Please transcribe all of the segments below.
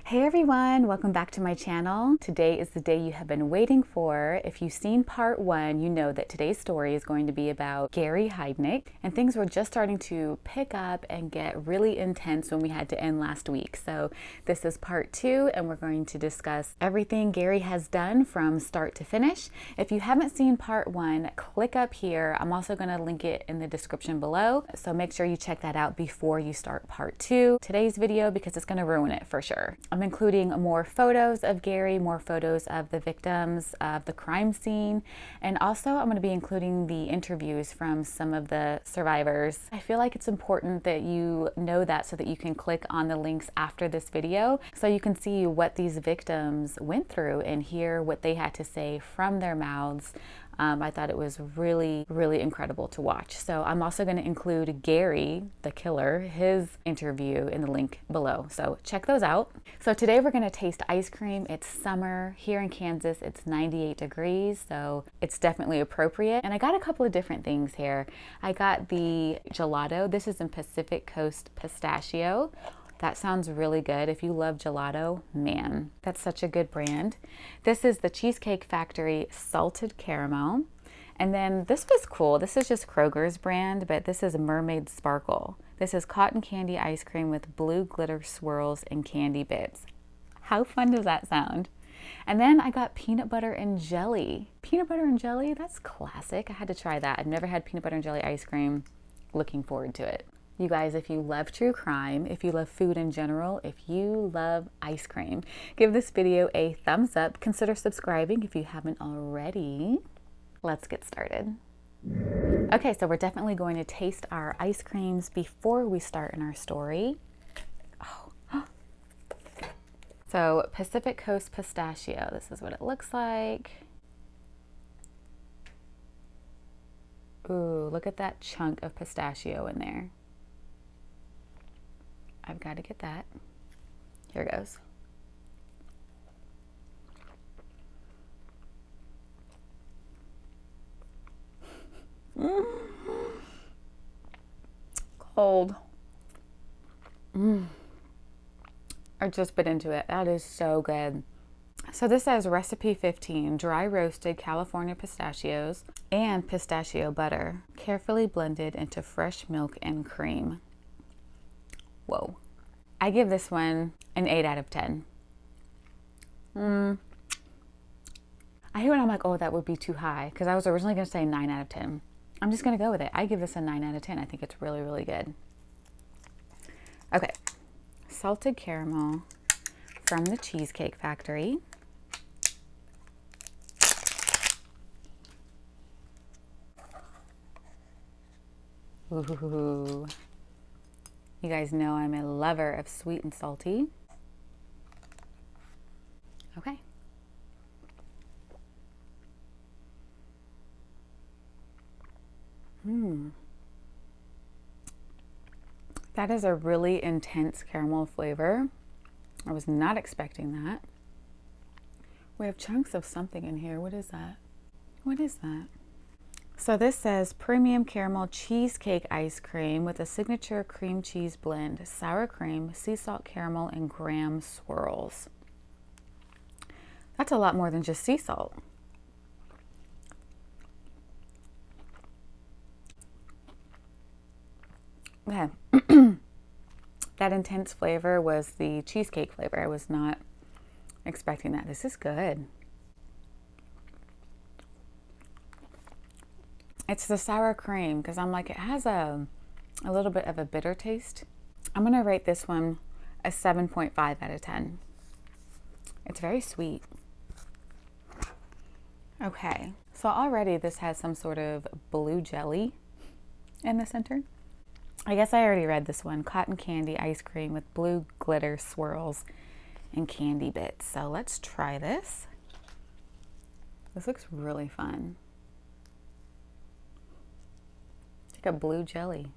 Hey everyone, welcome back to my channel. Today is the day you have been waiting for. If you've seen part one, you know that today's story is going to be about Gary Heidnik, and things were just starting to pick up and get really intense when we had to end last week. So this is part two, and we're going to discuss everything Gary has done from start to finish. If you haven't seen part one, click up here. I'm also going to link it in the description below, so make sure you check that out before you start part two. Today's video, because it's going to ruin it for sure. I'm including more photos of Gary, more photos of the victims of the crime scene, and also I'm going to be including the interviews from some of the survivors. I feel like it's important that you know that so that you can click on the links after this video so you can see what these victims went through and hear what they had to say from their mouths. I thought it was really, really incredible to watch. So I'm also going to include Gary, the killer, his interview in the link below. So check those out. So today we're going to taste ice cream. It's summer. Here in Kansas, it's 98 degrees, so it's definitely appropriate. And I got a couple of different things here. I got the gelato. This is in Pacific Coast Pistachio. That sounds really good. If you love gelato, man, that's such a good brand. This is the Cheesecake Factory Salted Caramel. And then this was cool. This is just Kroger's brand, but this is Mermaid Sparkle. This is cotton candy ice cream with blue glitter swirls and candy bits. How fun does that sound? And then I got peanut butter and jelly. Peanut butter and jelly, that's classic. I had to try that. I've never had peanut butter and jelly ice cream. Looking forward to it. You guys, if you love true crime, if you love food in general, if you love ice cream, give this video a thumbs up. Consider subscribing if you haven't already. Let's get started. Okay, so we're definitely going to taste our ice creams before we start in our story. Oh. So Pacific Coast Pistachio, this is what it looks like. Ooh, look at that chunk of pistachio in there. I've got to get that. Here goes. Cold. I just bit into it. That is so good. So this says recipe 15, dry roasted California pistachios and pistachio butter, carefully blended into fresh milk and cream. Whoa. I give this one an 8 out of 10. I hear when I'm like, oh, that would be too high, because I was originally going to say 9 out of 10. I'm just going to go with it. I give this a 9 out of 10. I think it's really, really good. Okay. Salted caramel from the Cheesecake Factory. Ooh. You guys know I'm a lover of sweet and salty. Okay. That is a really intense caramel flavor. I was not expecting that. We have chunks of something in here. What is that? What is that? So this says premium caramel cheesecake ice cream with a signature cream cheese blend, sour cream, sea salt caramel, and graham swirls. That's a lot more than just sea salt. Okay. That intense flavor was the cheesecake flavor. I was not expecting that. This is good. It's the sour cream, because I'm like, it has a little bit of a bitter taste. I'm going to rate this one a 7.5 out of 10. It's very sweet. Okay, so already this has some sort of blue jelly in the center. I guess I already read this one. Cotton candy ice cream with blue glitter swirls and candy bits. So let's try this. This looks really fun. It's like a blue jelly.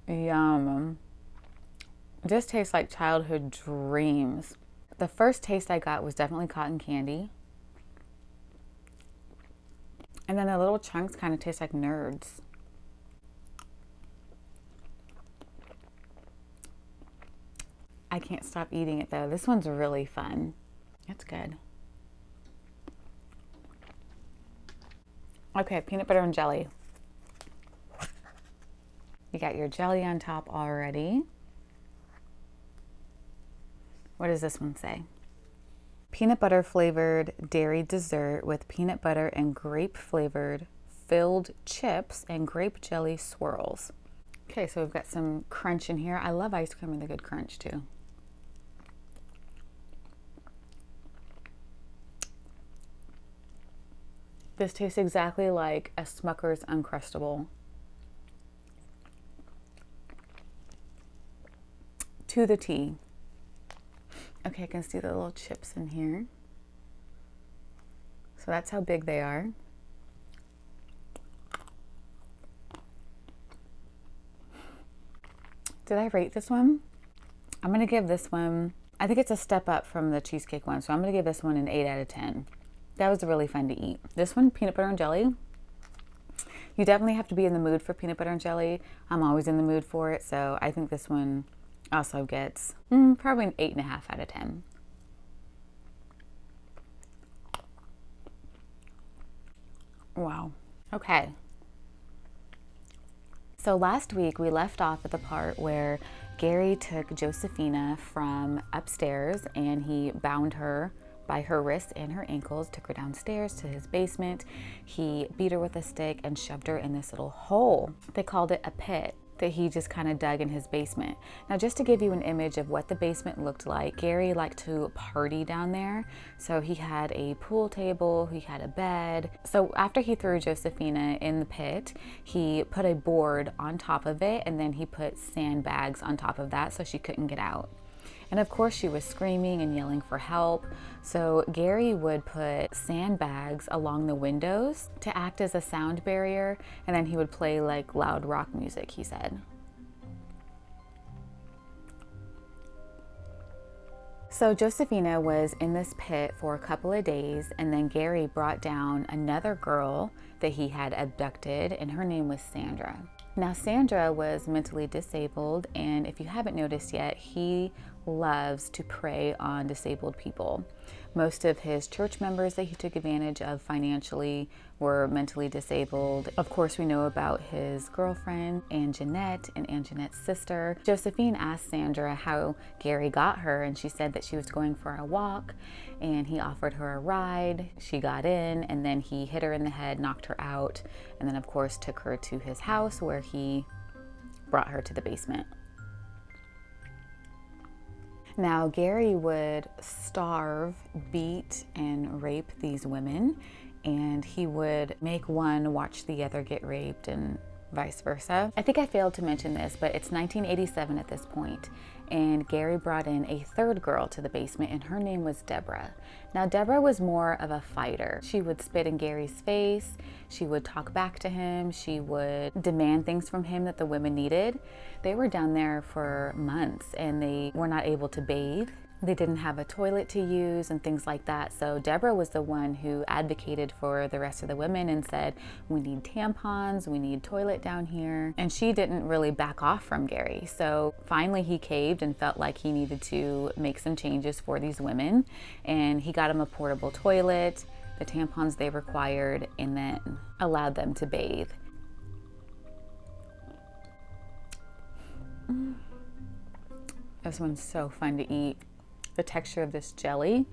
Yum. This tastes like childhood dreams. The first taste I got was definitely cotton candy. And then the little chunks kind of taste like nerds. I can't stop eating it though. This one's really fun. It's good. Okay, peanut butter and jelly. You got your jelly on top already. What does this one say? Peanut butter flavored dairy dessert with peanut butter and grape flavored filled chips and grape jelly swirls. Okay, so we've got some crunch in here. I love ice cream with a good crunch too. This tastes exactly like a Smucker's Uncrustable. To the T. Okay, I can see the little chips in here. So that's how big they are. Did I rate this one? I'm gonna give this one, I think it's a step up from the cheesecake one, so I'm gonna give this one an 8 out of 10. That was really fun to eat. This one, peanut butter and jelly. You definitely have to be in the mood for peanut butter and jelly. I'm always in the mood for it, so I think this one also gets probably an 8.5 out of 10. Wow. Okay. So last week we left off at the part where Gary took Josephina from upstairs and he bound her by her wrists and her ankles, took her downstairs to his basement. He beat her with a stick and shoved her in this little hole. They called it a pit that he just kind of dug in his basement. Now, just to give you an image of what the basement looked like, Gary liked to party down there. So he had a pool table, he had a bed. So after he threw Josephina in the pit, he put a board on top of it and then he put sandbags on top of that so she couldn't get out. And of course she was screaming and yelling for help. So Gary would put sandbags along the windows to act as a sound barrier, and then he would play like loud rock music, he said. So Josephina was in this pit for a couple of days, and then Gary brought down another girl that he had abducted, and her name was Sandra. Now Sandra was mentally disabled, and if you haven't noticed yet, he loves to prey on disabled people. Most of his church members that he took advantage of financially were mentally disabled. Of course, we know about his girlfriend, Anjanette, and Anjanette's sister. Josephine asked Sandra how Gary got her, and she said that she was going for a walk, and he offered her a ride. She got in, and then he hit her in the head, knocked her out, and then of course took her to his house where he brought her to the basement. Now, Gary would starve, beat, and rape these women, and he would make one watch the other get raped and vice versa. I think I failed to mention this, but it's 1987 at this point, and Gary brought in a third girl to the basement, and her name was Deborah. Now, Deborah was more of a fighter. She would spit in Gary's face, she would talk back to him, she would demand things from him that the women needed. They were down there for months, and they were not able to bathe. They didn't have a toilet to use and things like that. So Deborah was the one who advocated for the rest of the women and said, we need tampons, we need toilet down here. And she didn't really back off from Gary. So finally he caved and felt like he needed to make some changes for these women. And he got them a portable toilet, the tampons they required, and then allowed them to bathe. This one's so fun to eat. The texture of this jelly.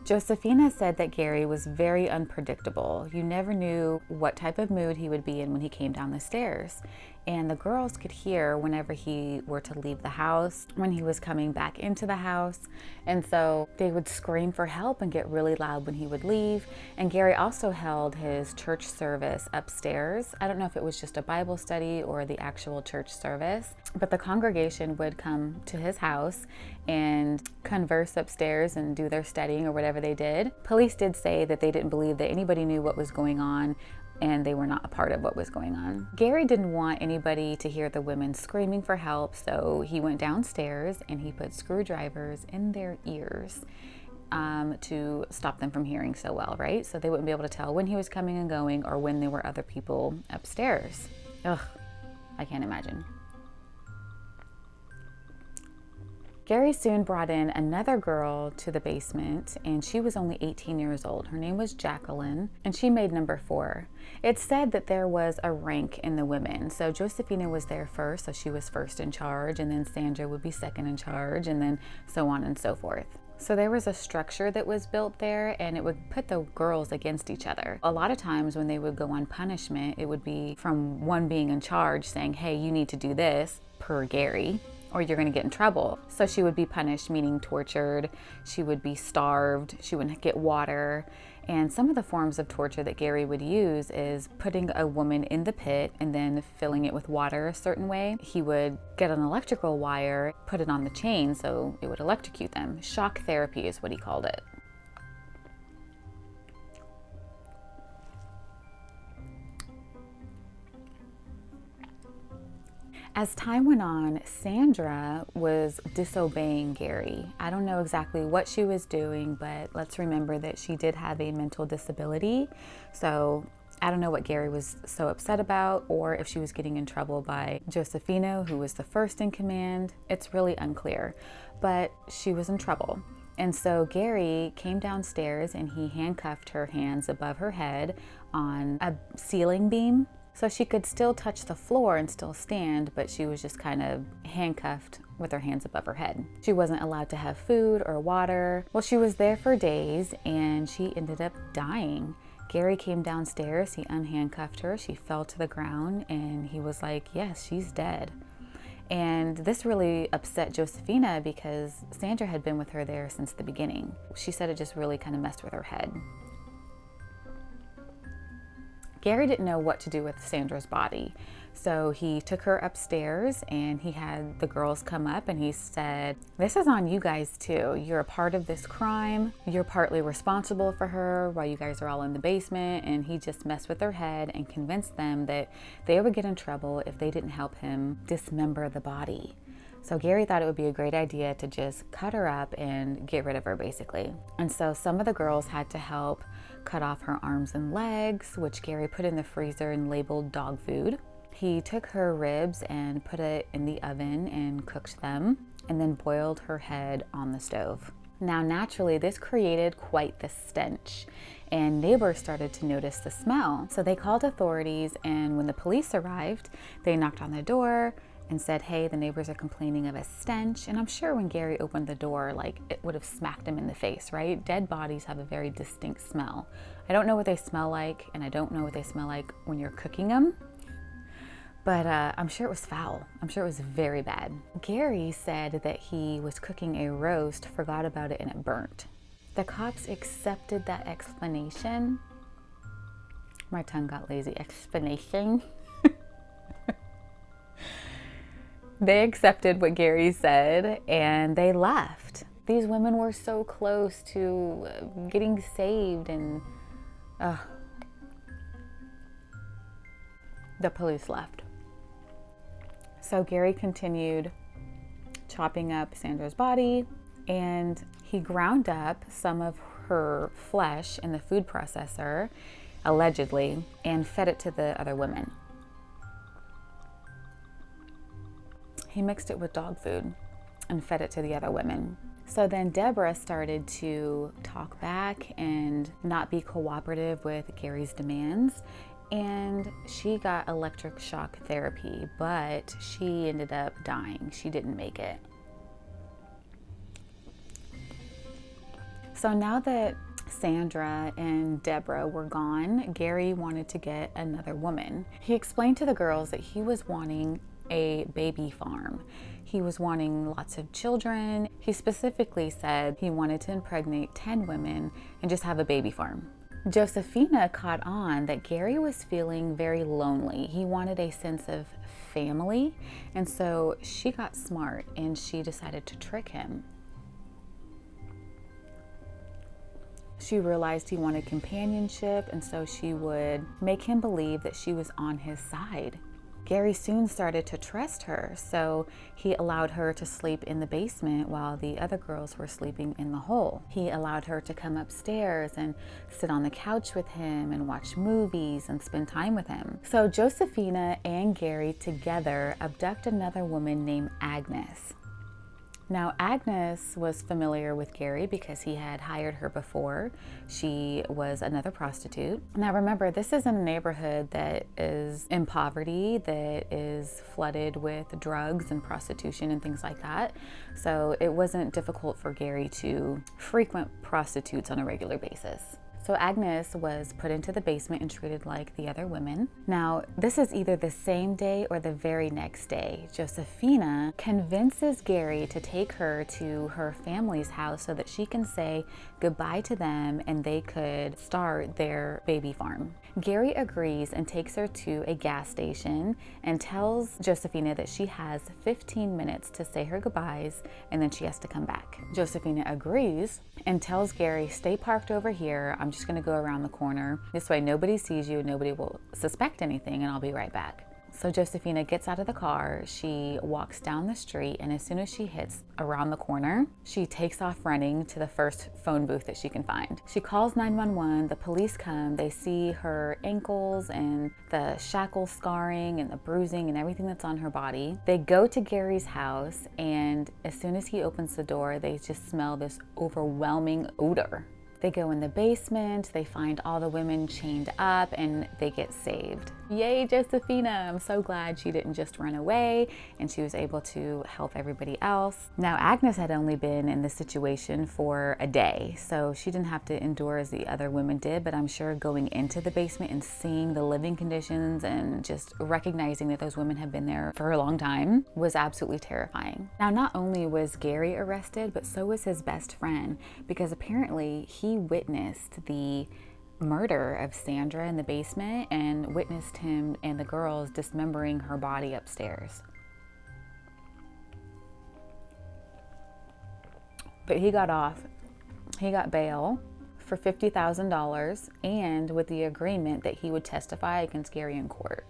Josephina said that Gary was very unpredictable. You never knew what type of mood he would be in when he came down the stairs. And the girls could hear whenever he were to leave the house, when he was coming back into the house. And so they would scream for help and get really loud when he would leave. And Gary also held his church service upstairs. I don't know if it was just a Bible study or the actual church service, but the congregation would come to his house and converse upstairs and do their studying or whatever they did. Police did say that they didn't believe that anybody knew what was going on, and they were not a part of what was going on. Gary didn't want anybody to hear the women screaming for help, so he went downstairs and he put screwdrivers in their ears to stop them from hearing so well, right? So they wouldn't be able to tell when he was coming and going or when there were other people upstairs. Ugh, I can't imagine. Gary soon brought in another girl to the basement, and she was only 18 years old. Her name was Jacqueline, and she made number 4. It's said that there was a rank in the women. So Josephina was there first, so she was first in charge, and then Sandra would be second in charge, and then so on and so forth. So there was a structure that was built there, and it would put the girls against each other. A lot of times when they would go on punishment, it would be from one being in charge saying, hey, you need to do this per Gary, or you're gonna get in trouble. So she would be punished, meaning tortured. She would be starved. She wouldn't get water. And some of the forms of torture that Gary would use is putting a woman in the pit and then filling it with water a certain way. He would get an electrical wire, put it on the chain so it would electrocute them. Shock therapy is what he called it. As time went on, Sandra was disobeying Gary. I don't know exactly what she was doing, but let's remember that she did have a mental disability. So I don't know what Gary was so upset about, or if she was getting in trouble by Josephina, who was the first in command. It's really unclear, but she was in trouble. And so Gary came downstairs and he handcuffed her hands above her head on a ceiling beam. So she could still touch the floor and still stand, but she was just kind of handcuffed with her hands above her head. She wasn't allowed to have food or water. Well, she was there for days and she ended up dying. Gary came downstairs, he unhandcuffed her, she fell to the ground, and he was like, yes, she's dead. And this really upset Josephina because Sandra had been with her there since the beginning. She said it just really kind of messed with her head. Gary didn't know what to do with Sandra's body. So he took her upstairs and he had the girls come up and he said, this is on you guys too. You're a part of this crime. You're partly responsible for her while you guys are all in the basement. And he just messed with their head and convinced them that they would get in trouble if they didn't help him dismember the body. So Gary thought it would be a great idea to just cut her up and get rid of her, basically. And so some of the girls had to help cut off her arms and legs, which Gary put in the freezer and labeled dog food. He took her ribs and put it in the oven and cooked them, and then boiled her head on the stove. Now, naturally, this created quite the stench, and neighbors started to notice the smell. So they called authorities, and when the police arrived, they knocked on the door and said, hey, the neighbors are complaining of a stench. And I'm sure when Gary opened the door, like, it would have smacked him in the face, right? Dead bodies have a very distinct smell. I don't know what they smell like, and I don't know what they smell like when you're cooking them, but I'm sure it was foul. I'm sure it was very bad. Gary said that he was cooking a roast, forgot about it, and it burnt. The cops accepted that explanation. My tongue got lazy. Explanation. They accepted what Gary said and they left. These women were so close to getting saved, and the police left. So Gary continued chopping up Sandra's body, and he ground up some of her flesh in the food processor, allegedly, and fed it to the other women. He mixed it with dog food and fed it to the other women. So then Deborah started to talk back and not be cooperative with Gary's demands, and she got electric shock therapy, but she ended up dying. She didn't make it. So now that Sandra and Deborah were gone, Gary wanted to get another woman. He explained to the girls that he was wanting a baby farm. He was wanting lots of children. He specifically said he wanted to impregnate 10 women and just have a baby farm. Josephina caught on that Gary was feeling very lonely. He wanted a sense of family, and so she got smart and she decided to trick him. She realized he wanted companionship, and so she would make him believe that she was on his side. Gary soon started to trust her, so he allowed her to sleep in the basement while the other girls were sleeping in the hole. He allowed her to come upstairs and sit on the couch with him and watch movies and spend time with him. So Josephina and Gary together abduct another woman named Agnes. Now, Agnes was familiar with Gary because he had hired her before. She was another prostitute. Now, remember, this is in a neighborhood that is in poverty, that is flooded with drugs and prostitution and things like that. So it wasn't difficult for Gary to frequent prostitutes on a regular basis. So Agnes was put into the basement and treated like the other women. Now, this is either the same day or the very next day. Josefina convinces Gary to take her to her family's house so that she can say goodbye to them and they could start their baby farm. Gary agrees and takes her to a gas station and tells Josefina that she has 15 minutes to say her goodbyes and then she has to come back. Josefina agrees and tells Gary, stay parked over here. I'm just gonna go around the corner. This way nobody sees you, nobody will suspect anything, and I'll be right back. So Josefina gets out of the car, she walks down the street, and as soon as she hits around the corner, she takes off running to the first phone booth that she can find. She calls 911, the police come, they see her ankles and the shackle scarring and the bruising and everything that's on her body. They go to Gary's house, and as soon as he opens the door, they just smell this overwhelming odor. They go in the basement, they find all the women chained up, and they get saved. Yay, Josefina! I'm so glad she didn't just run away and she was able to help everybody else. Now, Agnes had only been in this situation for a day, so she didn't have to endure as the other women did, but I'm sure going into the basement and seeing the living conditions and just recognizing that those women had been there for a long time was absolutely terrifying. Now, not only was Gary arrested, but so was his best friend, because apparently he witnessed the murder of Sandra in the basement and witnessed him and the girls dismembering her body upstairs. But he got off. He got bail for $50,000 and with the agreement that he would testify against Gary in court.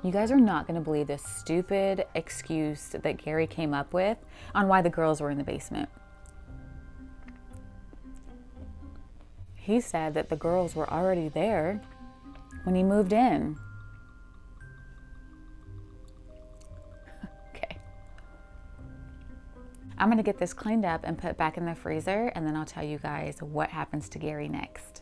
You guys are not going to believe this stupid excuse that Gary came up with on why the girls were in the basement. He said that the girls were already there when he moved in. Okay. I'm gonna get this cleaned up and put back in the freezer, and then I'll tell you guys what happens to Gary next.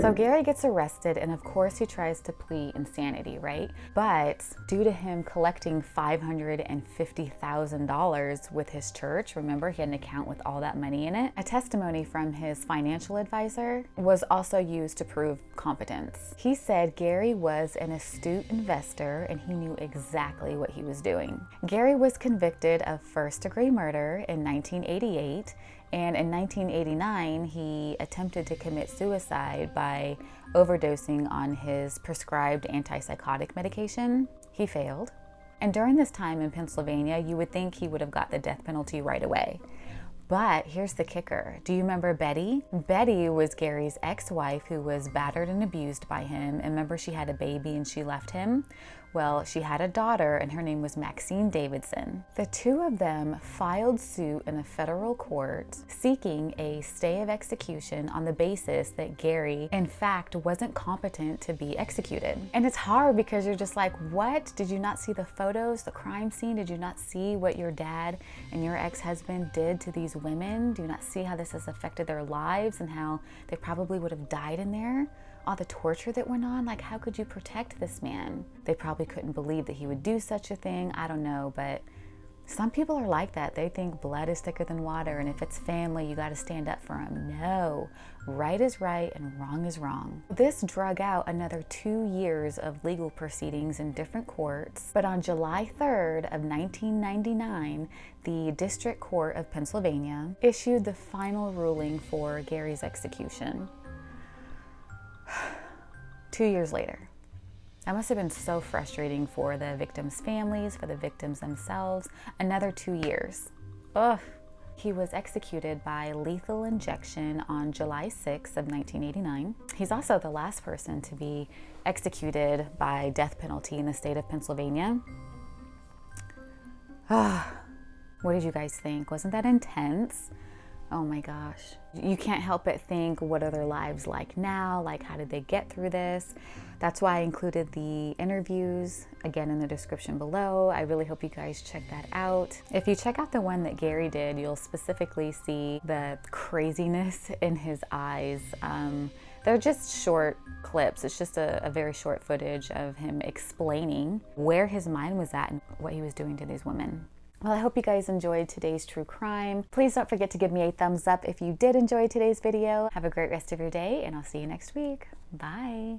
So Gary gets arrested, and of course he tries to plead insanity, right? But due to him collecting $550,000 with his church, remember he had an account with all that money in it, a testimony from his financial advisor was also used to prove competence. He said Gary was an astute investor and he knew exactly what he was doing. Gary was convicted of first-degree murder in 1988, and in 1989, he attempted to commit suicide by overdosing on his prescribed antipsychotic medication. He failed. And during this time in Pennsylvania, you would think he would have got the death penalty right away. But here's the kicker. Do you remember Betty? Betty was Gary's ex-wife who was battered and abused by him. And remember, she had a baby and she left him? Well, she had a daughter and her name was Maxine Davidson. The two of them filed suit in a federal court seeking a stay of execution on the basis that Gary, in fact, wasn't competent to be executed. And it's hard because you're just like, what? Did you not see the photos, the crime scene? Did you not see what your dad and your ex-husband did to these women? Do you not see how this has affected their lives and how they probably would have died in there? All the torture that went on, like how could you protect this man? They probably couldn't believe that he would do such a thing. I don't know, but some people are like that. They think blood is thicker than water, and if it's family, you got to stand up for them. No, right is right and wrong is wrong. This drug out another 2 years of legal proceedings in different courts, but on July 3rd of 1999, the District Court of Pennsylvania issued the final ruling for Gary's execution. 2 years later. That must have been so frustrating for the victims' families, for the victims themselves. Another 2 years. Ugh. He was executed by lethal injection on July 6th of 1989. He's also the last person to be executed by death penalty in the state of Pennsylvania. What did you guys think? Wasn't that intense? Oh my gosh. You can't help but think, what are their lives like now? Like, how did they get through this? That's why I included the interviews again in the description below. I really hope you guys check that out. If you check out the one that Gary did, you'll specifically see the craziness in his eyes. They're just short clips. It's just a very short footage of him explaining where his mind was at and what he was doing to these women. Well, I hope you guys enjoyed today's true crime. Please don't forget to give me a thumbs up if you did enjoy today's video. Have a great rest of your day, and I'll see you next week. Bye.